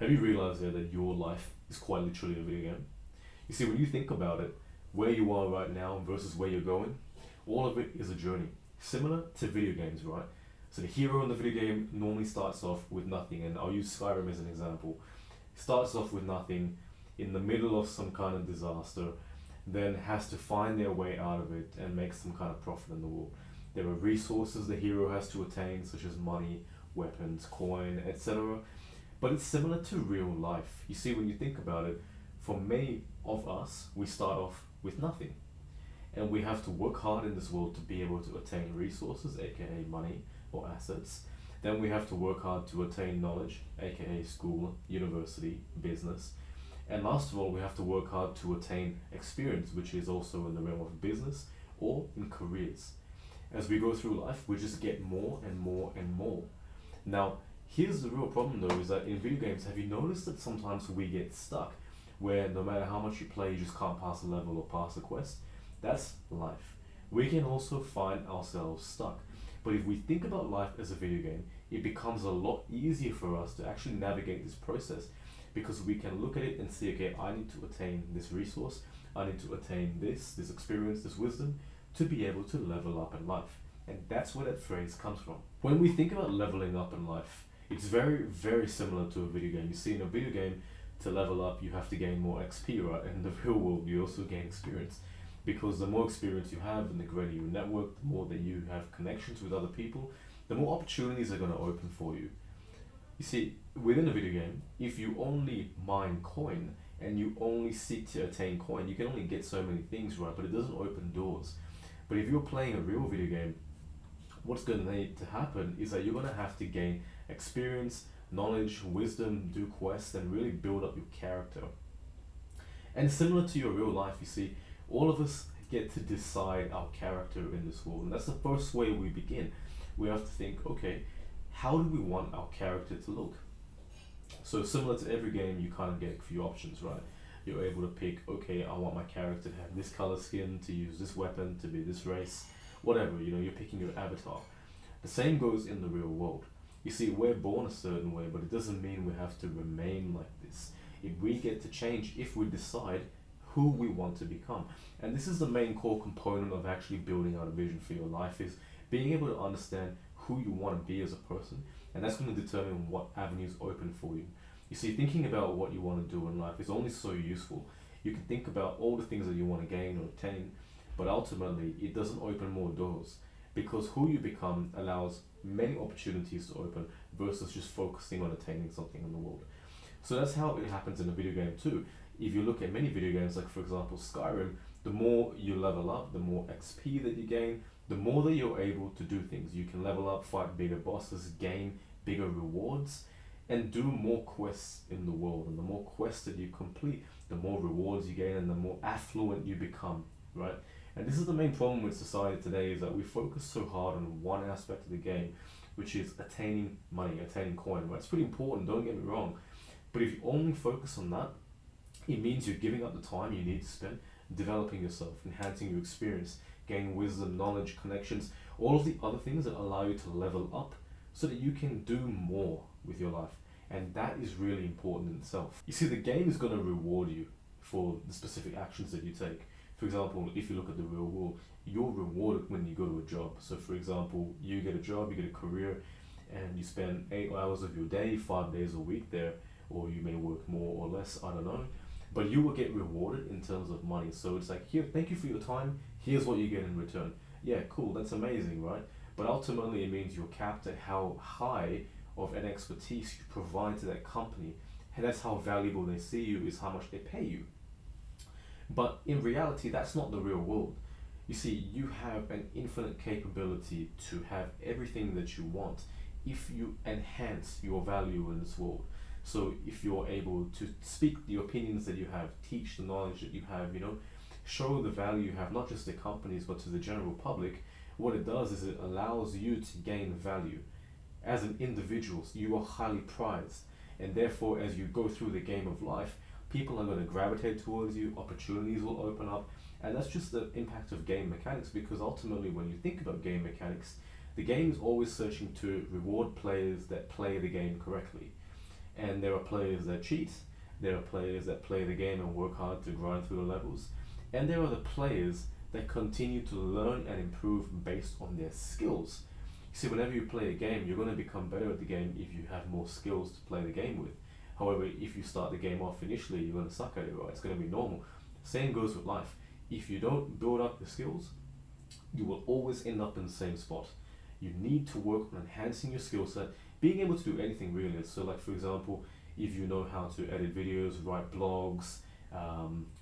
Have you realized there that your life is quite literally a video game? You see, when you think about it, where you are right now versus where you're going, all of it is a journey. Similar to video games, right? So the hero in the video game normally starts off with nothing, and I'll use Skyrim as an example. Starts off with nothing, in the middle of some kind of disaster, then has to find their way out of it and make some kind of profit in the world. There are resources the hero has to attain, such as money, weapons, coin, etc. But it's similar to real life. You see, when you think about it, for many of us, we start off with nothing. And we have to work hard in this world to be able to attain resources, aka money or assets. Then we have to work hard to attain knowledge, aka school, university, business. And last of all, we have to work hard to attain experience, which is also in the realm of business or in careers. As we go through life, we just get more and more and more. Now, here's the real problem though, is that in video games, have you noticed that sometimes we get stuck where no matter how much you play, you just can't pass a level or pass a quest? That's life. We can also find ourselves stuck. But if we think about life as a video game, it becomes a lot easier for us to actually navigate this process because we can look at it and see, okay, I need to attain this resource, I need to attain this experience, this wisdom, to be able to level up in life. And that's where that phrase comes from. When we think about leveling up in life, it's very, very similar to a video game. You see, in a video game, to level up, you have to gain more XP, right? And in the real world, you also gain experience. Because the more experience you have and the greater your network, the more that you have connections with other people, the more opportunities are going to open for you. You see, within a video game, if you only mine coin and you only seek to attain coin, you can only get so many things, right? But it doesn't open doors. But if you're playing a real video game, what's going to need to happen is that you're going to have to gain experience, knowledge, wisdom, do quests, and really build up your character. And similar to your real life, you see, all of us get to decide our character in this world. And that's the first way we begin. We have to think, okay, how do we want our character to look? So similar to every game, you kind of get a few options, right? You're able to pick, okay, I want my character to have this color skin, to use this weapon, to be this race, whatever, you're picking your avatar. The same goes in the real world. You see, we're born a certain way, but it doesn't mean we have to remain like this. If we get to change, if we decide who we want to become. And this is the main core component of actually building out a vision for your life, is being able to understand who you want to be as a person, and that's going to determine what avenues open for you. You see, thinking about what you want to do in life is only so useful. You can think about all the things that you want to gain or attain, but ultimately it doesn't open more doors, because who you become allows many opportunities to open versus just focusing on attaining something in the world. So that's how it happens in a video game too. If you look at many video games, like for example Skyrim, the more you level up, the more XP that you gain, the more that you're able to do things. You can level up, fight bigger bosses, gain bigger rewards, and do more quests in the world. And the more quests that you complete, the more rewards you gain and the more affluent you become, right? And this is the main problem with society today, is that we focus so hard on one aspect of the game, which is attaining money, attaining coin, right? It's pretty important, don't get me wrong. But if you only focus on that, it means you're giving up the time you need to spend developing yourself, enhancing your experience, gaining wisdom, knowledge, connections, all of the other things that allow you to level up so that you can do more with your life. And that is really important in itself. You see, the game is going to reward you for the specific actions that you take. For example, if you look at the real world, you're rewarded when you go to a job. So for example, you get a job, you get a career, and you spend 8 hours of your day, 5 days a week there, or you may work more or less, I don't know. But you will get rewarded in terms of money. So it's like, here, thank you for your time. Here's what you get in return. Yeah, cool, that's amazing, right? But ultimately, it means you're capped at how high of an expertise you provide to that company. And that's how valuable they see you, is how much they pay you. But in reality, that's not the real world. You see, you have an infinite capability to have everything that you want if you enhance your value in this world. So if you're able to speak the opinions that you have, teach the knowledge that you have, show the value you have, not just to companies, but to the general public, what it does is it allows you to gain value. As an individual, you are highly prized. And therefore, as you go through the game of life, people are going to gravitate towards you, opportunities will open up. And that's just the impact of game mechanics, because ultimately when you think about game mechanics, the game is always searching to reward players that play the game correctly. And there are players that cheat, there are players that play the game and work hard to grind through the levels, and there are the players that continue to learn and improve based on their skills. You see, whenever you play a game, you're going to become better at the game if you have more skills to play the game with. However, if you start the game off initially, you're going to suck at it, right? It's going to be normal. Same goes with life. If you don't build up your skills, you will always end up in the same spot. You need to work on enhancing your skill set, being able to do anything really. So, like for example, if you know how to edit videos, write blogs,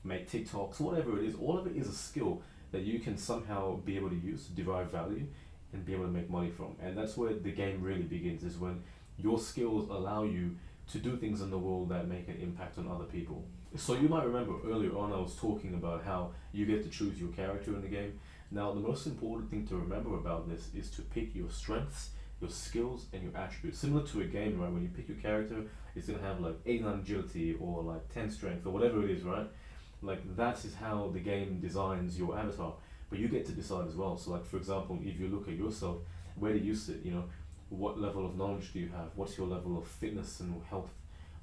make TikToks, whatever it is, all of it is a skill that you can somehow be able to use to derive value and be able to make money from. And that's where the game really begins, is when your skills allow you to do things in the world that make an impact on other people. So you might remember earlier on I was talking about how you get to choose your character in the game. Now the most important thing to remember about this is to pick your strengths, your skills, and your attributes. Similar to a game, right? When you pick your character, it's gonna have like 89 agility or like 10 strength or whatever it is, right? Like that is how the game designs your avatar. But you get to decide as well. So like for example, if you look at yourself, where do you sit? You know, what level of knowledge do you have? What's your level of fitness and health?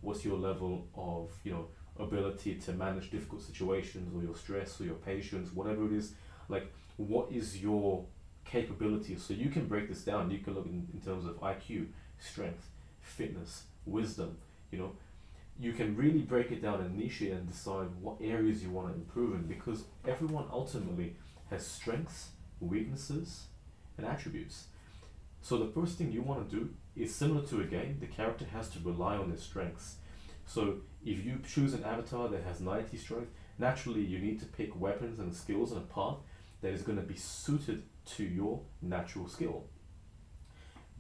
What's your level of, you know, ability to manage difficult situations, or your stress or your patience, whatever it is? Like what is your capability? So you can break this down. You can look in terms of IQ, strength, fitness, wisdom. You know, you can really break it down and niche it and decide what areas you want to improve in, because everyone ultimately has strengths, weaknesses, and attributes. So the first thing you want to do is similar to a game. The character has to rely on their strengths. So if you choose an avatar that has 90 strength, naturally you need to pick weapons and skills and a path that is going to be suited to your natural skill.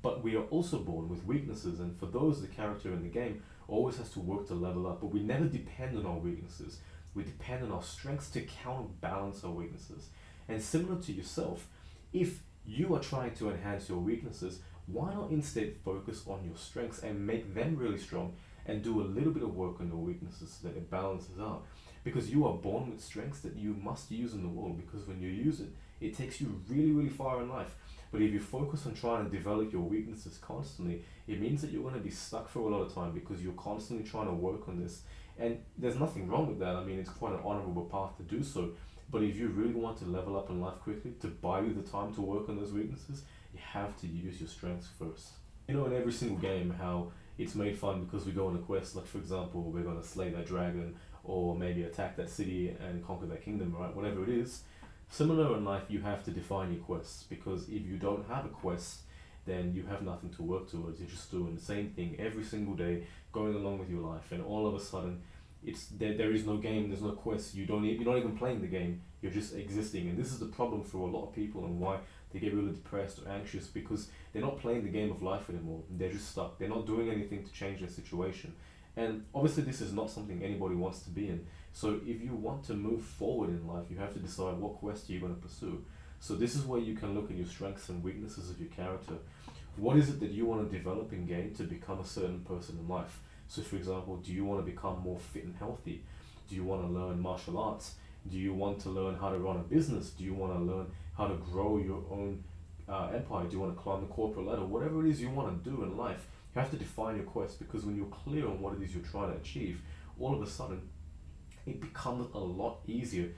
But we are also born with weaknesses, and for those, the character in the game always has to work to level up. But we never depend on our weaknesses. We depend on our strengths to counterbalance our weaknesses. And similar to yourself, if you are trying to enhance your weaknesses, why not instead focus on your strengths and make them really strong, and do a little bit of work on your weaknesses so that it balances out? Because you are born with strengths that you must use in the world, because when you use it, it takes you really, really far in life. But if you focus on trying to develop your weaknesses constantly, it means that you're going to be stuck for a lot of time, because you're constantly trying to work on this. And there's nothing wrong with that. I mean, it's quite an honorable path to do so. But if you really want to level up in life quickly, to buy you the time to work on those weaknesses, you have to use your strengths first. You know, in every single game, how it's made fun because we go on a quest. Like for example, we're going to slay that dragon, or maybe attack that city and conquer that kingdom, right? Whatever it is. Similar in life, you have to define your quests, because if you don't have a quest, then you have nothing to work towards. You're just doing the same thing every single day, going along with your life, and all of a sudden, there is no game, there's no quest. You're not even playing the game. You're just existing, and this is the problem for a lot of people, and why they get really depressed or anxious, because they're not playing the game of life anymore. They're just stuck. They're not doing anything to change their situation. And obviously this is not something anybody wants to be in. So if you want to move forward in life, you have to decide what quest you're going to pursue. So this is where you can look at your strengths and weaknesses of your character. What is it that you want to develop in game to become a certain person in life? So for example, do you want to become more fit and healthy? Do you want to learn martial arts? Do you want to learn how to run a business? Do you want to learn how to grow your own empire? Do you want to climb the corporate ladder? Whatever it is you want to do in life, you have to define your quest, because when you're clear on what it is you're trying to achieve, all of a sudden it becomes a lot easier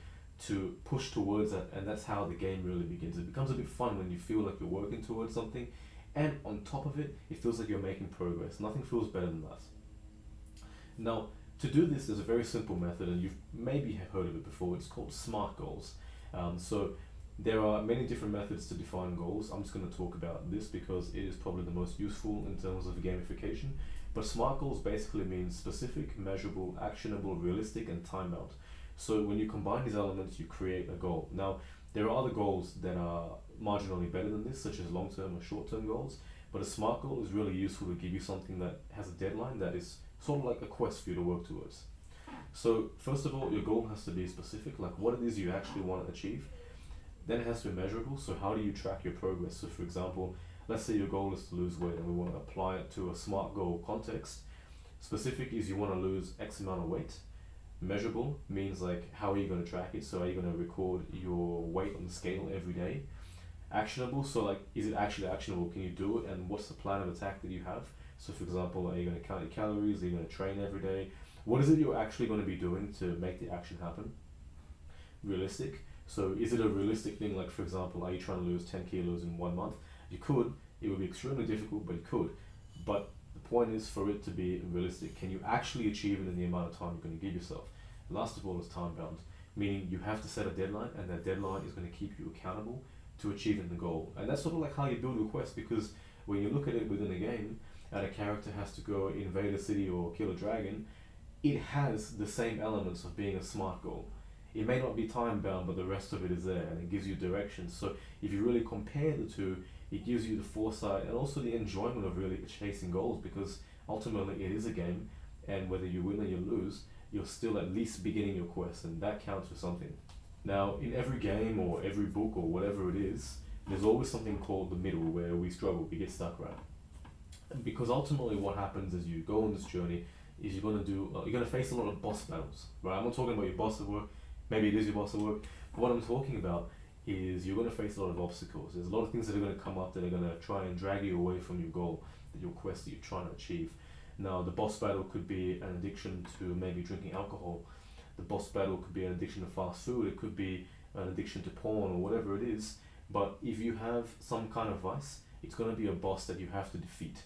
to push towards that, and that's how the game really begins. It becomes a bit fun when you feel like you're working towards something, and on top of it, it feels like you're making progress. Nothing feels better than that. Now, to do this, there's a very simple method, and you've maybe have heard of it before. It's called SMART goals. So there are many different methods to define goals. I'm just going to talk about this because it is probably the most useful in terms of gamification. But SMART goals basically means specific, measurable, actionable, realistic, and time-bound. So when you combine these elements, you create a goal. Now, there are other goals that are marginally better than this, such as long-term or short-term goals. But a SMART goal is really useful to give you something that has a deadline, that is sort of like a quest for you to work towards. So first of all, your goal has to be specific, like what it is you actually want to achieve. Then it has to be measurable, so how do you track your progress? So for example, let's say your goal is to lose weight and we want to apply it to a SMART goal context. Specific is you want to lose X amount of weight. Measurable means like how are you going to track it? So are you going to record your weight on the scale every day? Actionable, so like is it actually actionable? Can you do it? And what's the plan of attack that you have? So for example, are you going to count your calories? Are you going to train every day? What is it you're actually going to be doing to make the action happen? Realistic. So is it a realistic thing? Like for example, are you trying to lose 10 kilos in 1 month? You could. It would be extremely difficult, but you could. But the point is for it to be realistic. Can you actually achieve it in the amount of time you're going to give yourself? Last of all is time bound, meaning you have to set a deadline, and that deadline is going to keep you accountable to achieving the goal. And that's sort of like how you build a quest, because when you look at it within a game and a character has to go invade a city or kill a dragon, it has the same elements of being a smart goal. It may not be time bound, but the rest of it is there and it gives you direction. So if you really compare the two, it gives you the foresight and also the enjoyment of really chasing goals, because ultimately it is a game, and whether you win or you lose, you're still at least beginning your quest, and that counts for something. Now, in every game or every book or whatever it is, there's always something called the middle where we struggle, we get stuck, right? And because ultimately what happens as you go on this journey is you're gonna face a lot of boss battles, right? I'm not talking about your boss at work, maybe it is your boss at work, but what I'm talking about is you're gonna face a lot of obstacles. There's a lot of things that are gonna come up that are gonna try and drag you away from your goal, your quest that you're trying to achieve. Now, the boss battle could be an addiction to maybe drinking alcohol. The boss battle could be an addiction to fast food. It could be an addiction to porn or whatever it is. But if you have some kind of vice, it's going to be a boss that you have to defeat.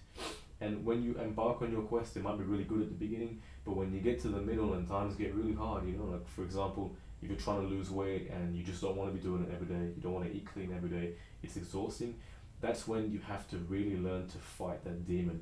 And when you embark on your quest, it might be really good at the beginning, but when you get to the middle and times get really hard, like for example, if you're trying to lose weight and you just don't want to be doing it every day, you don't want to eat clean every day, it's exhausting. That's when you have to really learn to fight that demon,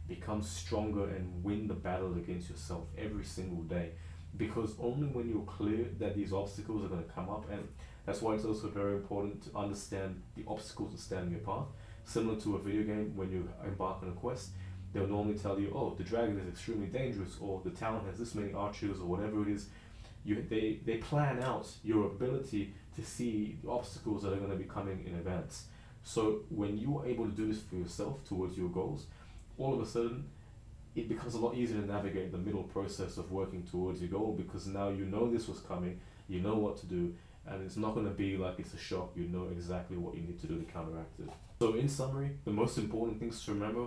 become stronger and win the battle against yourself every single day, because only when you're clear that these obstacles are going to come up, and that's why it's also very important to understand the obstacles that stand in your path. Similar to a video game, when you embark on a quest, they'll normally tell you, oh, the dragon is extremely dangerous, or the town has this many archers, or whatever it is. They plan out your ability to see the obstacles that are going to be coming in advance. So when you are able to do this for yourself towards your goals, all of a sudden it becomes a lot easier to navigate the middle process of working towards your goal, because now you know this was coming, you know what to do, and it's not going to be like it's a shock. You know exactly what you need to do to counteract it. So in summary, the most important things to remember: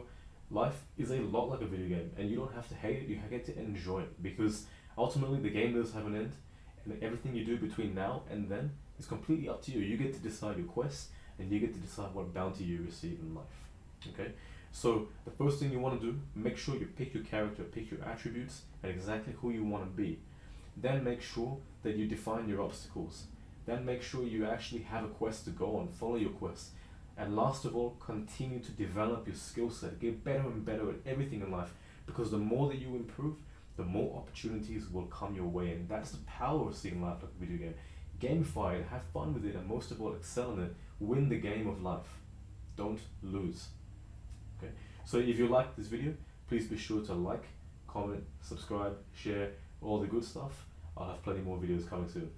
life is a lot like a video game, and you don't have to hate it, you get to enjoy it, because ultimately the game does have an end, and everything you do between now and then is completely up to you. You get to decide your quest, and you get to decide what bounty you receive in life. Okay? So the first thing you want to do, make sure you pick your character, pick your attributes, and exactly who you want to be. Then make sure that you define your obstacles. Then make sure you actually have a quest to go on, follow your quest. And last of all, continue to develop your skill set, get better and better at everything in life, because the more that you improve, the more opportunities will come your way. And that's the power of seeing life like a video game. Gamify it, have fun with it, and most of all, excel in it. Win the game of life. Don't lose. Okay, so if you liked this video, please be sure to like, comment, subscribe, share, all the good stuff. I'll have plenty more videos coming soon.